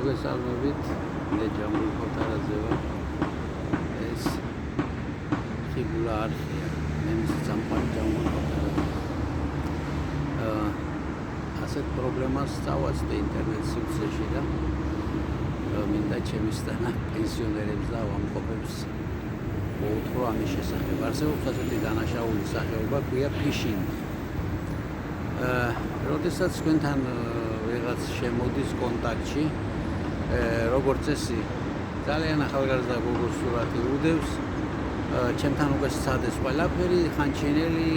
მოგესალმებით, მე ჯამბული ხოთარაძე ვარ. ეს ხიბულა არხია, მე მის სამყარო ჯამბული ხოთარაძე. ასეთ პრობლემას წავაწყდი ინტერნეტ სივრცეში და მინდა ჩემისთანა პენსიონერებს და ვამყოფებს მოუთხრა ამის შესახებ. არსებობს ასეთი დანაშაული სახეობა, ქვია ფიშინგი. როდესაც თქვენთან ვიღაც შემოდის კონტაქტში, როგორც წესი, ძალიან ახალგაზრდა გოგოს სურათი უდევს, ჩემთან უკვე სცადეს ყველაფერი, ხან ჩინელი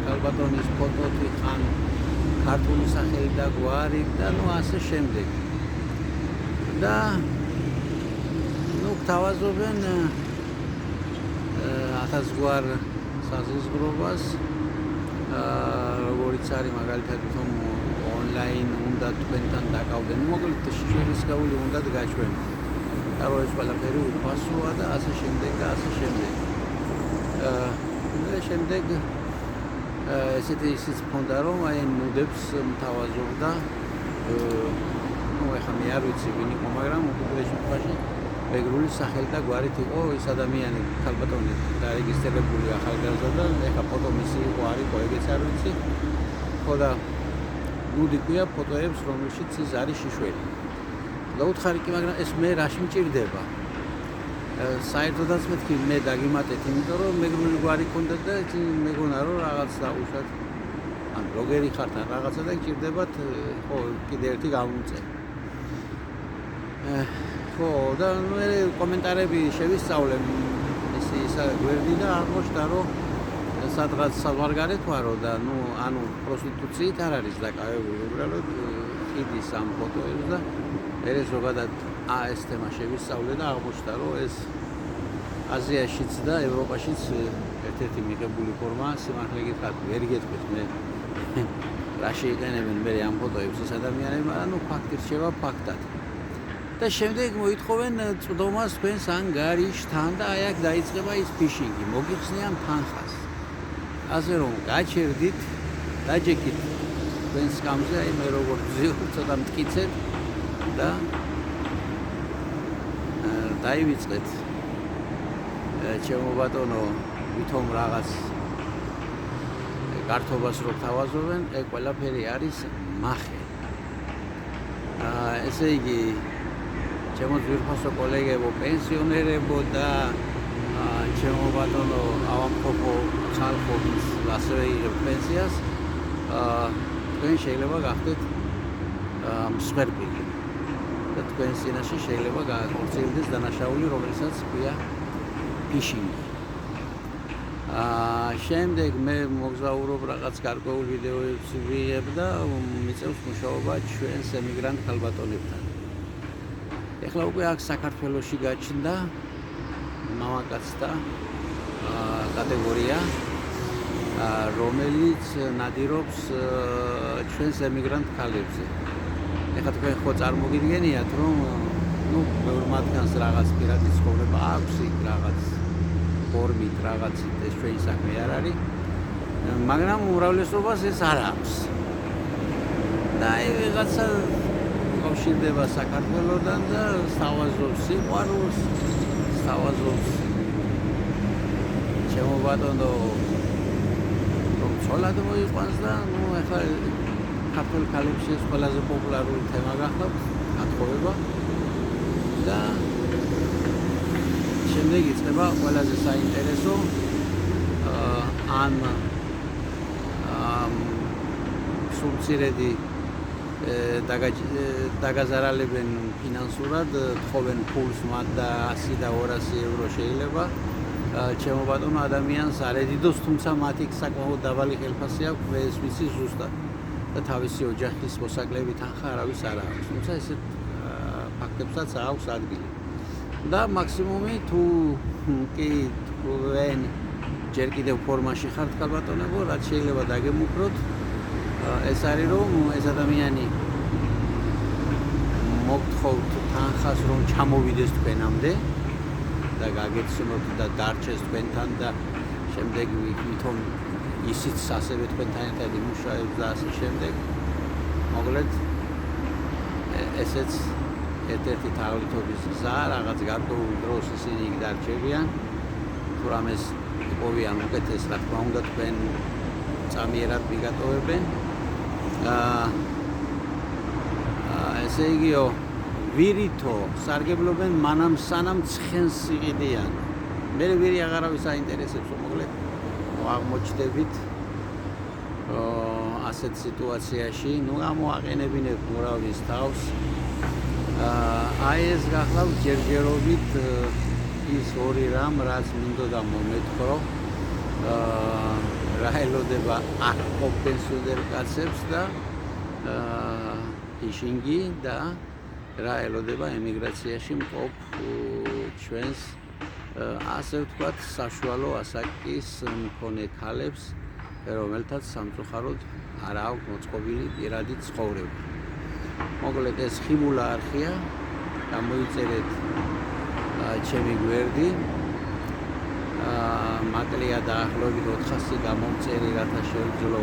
ქალბატონის ფოტოთი, ხან ქართული სახელი და გვარი და ასე შემდეგ. და გთავაზობენ 1000 გვარ საზღვრობას, როგორიც არის მაგალითად თვითონ ონლაინ უნდა თქვენთან დაკავდნენ, მოკლედ შეგისკაული უნდა გაჩვენ. და ეს ყველაფერი უფასოა და ასე შემდეგ და ასე შემდეგ. და შემდეგ ესეთი ისიც მქონდა რომ აი ნუდებს მთავაზობდა ეხლა მე არ ვიცი ვინ იყო, მაგრამ უკიდურეს შემთხვევაში მეგრული სახელი და გვარით იყო ეს ადამიანი ქალბატონი დარეგისტრირებული ახალგაზრდა და ეხლა ფოტო მისი იყო არ იყო ეგეც არ ვიცი. ხო და ნუდი ქვია ფოტოებს რომელშიც ის არის შიშველი. და უთხარი კი მაგრამ ეს მე რაში მჭირდება? საერთოდაც მეთქი მე დაგიმატეთ, იმიტომ რომ მეგრული გვარი ქონდა და მეგონა რომ რაღაც დაუშვათ ან ბლოგერი ხართ ან რაღაცა და გჭირდებათ ხო კიდე ერთი გამომწე. ხო და მე კომენტარები შევისწავლე ისა გვერდი და აღმოჩნდა რომ სადღაც საზღვარგარეთ ვარო და ანუ პროსტიტუციით არ არის დაკავებული, უბრალოდ ხიდის ამ ფოტოებს და მე ზოგადად ეს თემა შევისწავლე და აღმოჩნდა რომ ეს აზიაშიც და ევროპაშიც ერთ-ერთი მიღებული ფორმაა. სიმართლე გითხრათ ვერ გეტყვით მე რაში იყენებენ მე ამ ფოტოებს ეს ადამიანები, ანუ ფაქტი რჩება ფაქტად. და შემდეგ მოითხოვენ წვდომას თქვენს ან გარიშთან და აი აქ დაიწყება ის ფიშინგი, მოგიხსნიან თანხას. ასე რომ გაჩერდით, დაჯეკით თქვენ სკამზე, აი მე როგორ ვზიარებ, ცოტა მტკიცებ და დაივიწყეთ ჩემო ბატონო, ვითომ რაღაც გართობას რო თავაზობენ, ეგ ყველაფერი არის მახე. ესე იგი ჩემო ძვირფასო კოლეგებო, პენსიონერებო და ჩემო ბატონო ავამყოფო ხალხობის ასევე იღებ პენსიას, თქვენ შეიძლება გახდეთ მსხვერპლი და თქვენ წინაშე შეიძლება გააქორწინდეს დანაშაული, რომელსაც ქვია ფიშინგი. შემდეგ მე მოგზაურობ რაღაც გარკვეულ ვიდეოებს ვიღებ და მიწევს მუშაობა ჩვენს ემიგრანტ ქალბატონებთან. ეხლა უკვე აქ საქართველოში გაჩნდა მამაკაცთა კატეგორია, რომელიც ნადირობს ჩვენს ემიგრანტ ქალებზე. ეხლა თქვენ ხო წარმოგიდგენიათ რომ ბევრ მათგანს რაღაც პირადი ცხოვრება აქვს, იქ რაღაც ფორმით რაღაცით ეს ჩვენი საქმე არ არის, მაგრამ უმრავლესობას ეს არ აქვს. და აი ვიღაცა კავშირდება საქართველოდან და სთავაზობს სიყვარულს, სთავაზობს ჩემო ბატონო რომ ცოლად მოიყვანს და ეხლა ქართულ ქალებში ეს ყველაზე პოპულარული თემა გახლავთ, გათხოვება და შემდეგ იწყება ყველაზე საინტერესო ან სულცირედი დაგაზარალებენ ფინანსურად, თხოვენ ფულს მათ და 100 და 200 ევრო შეიძლება ჩემო ბატონო ადამიანს არ ედიდოს, თუმცა მათი საკმაოდ დაბალი ხელფასი აქვს, მე ეს ვიცი ზუსტად და თავისი ოჯახის მოსაკლებით თანხა არავის არ აქვს, თუმცა ესეთ ფაქტებსაც აქვს ადგილი. და მაქსიმუმი თუ კი თქვენ ჯერ კიდევ ფორმაში ხართ ქალბატონებო, რაც შეიძლება დაგემუქროთ, ეს არის რომ ეს ადამიანი მოგთხოვთ თანხას რომ ჩამოვიდეს თქვენამდე და გაგეცნოთ და დარჩეს თქვენთან და შემდეგ ვითომ ისიც ასევე თქვენთან ერთად იმუშავებს და ასე შემდეგ. მოკლედ ესეც ერთ-ერთი თაღლითობის გზა, რაღაც გარკვეულ დროს ისინი იქ დარჩებიან. თუ რამეს იპოვიან უკეთეს, რა თქმა უნდა, თქვენ წამიერად მიგატოვებენ. ესე იგიო, ვირითო სარგებლობენ მანამ სანამ ცხენს იყიდიან. მე ვირი აღარავის აინტერესებს, მოკლედ აღმოჩნდებით ასეთ სიტუაციაში, გამოაყენებინებ მორავის თავს. აი ეს გახლავთ ჯერჯერობით ის ორი რამ, რაც მინდოდა მომეთქრო. რა ელოდება აქ პენსიონერ კაცებს და ფიშინგი და რა ელოდება ემიგრაციაში მყოფ ჩვენს ასე ვთქვათ საშუალო ასაკის მქონე ქალებს, რომელთაც სამწუხაროდ არ აქვს მოწყობილი პირადი ცხოვრება. მოკლედ ეს ხიბულა არხია, გამოიწერეთ ჩემი გვერდი. მაკლია დაახლოებით 400 გამომწერი, რათა შევძლო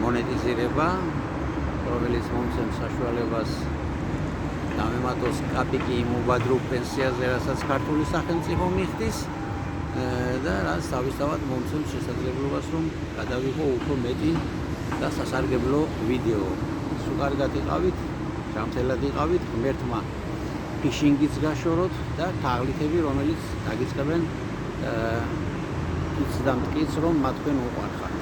მონეტიზირება, რომელიც მომცემს საშუალებას დამემატოს კაპიკი იმ უბადრულ პენსიაზე, რასაც ქართული სახელმწიფო მიხდის და რაც თავისთავად მომცემს შესაძლებლობას, რომ გადავიღო უფრო მეტი და სასარგებლო ვიდეო. სულ კარგად იყავით, ჯანმრთელად იყავით, ღმერთმა ფიშინგიც გაშოროთ და თაღლითები, რომელიც დაგიწყებენ კიც და მტკიც, რომ მათ თქვენ უყვარხართ.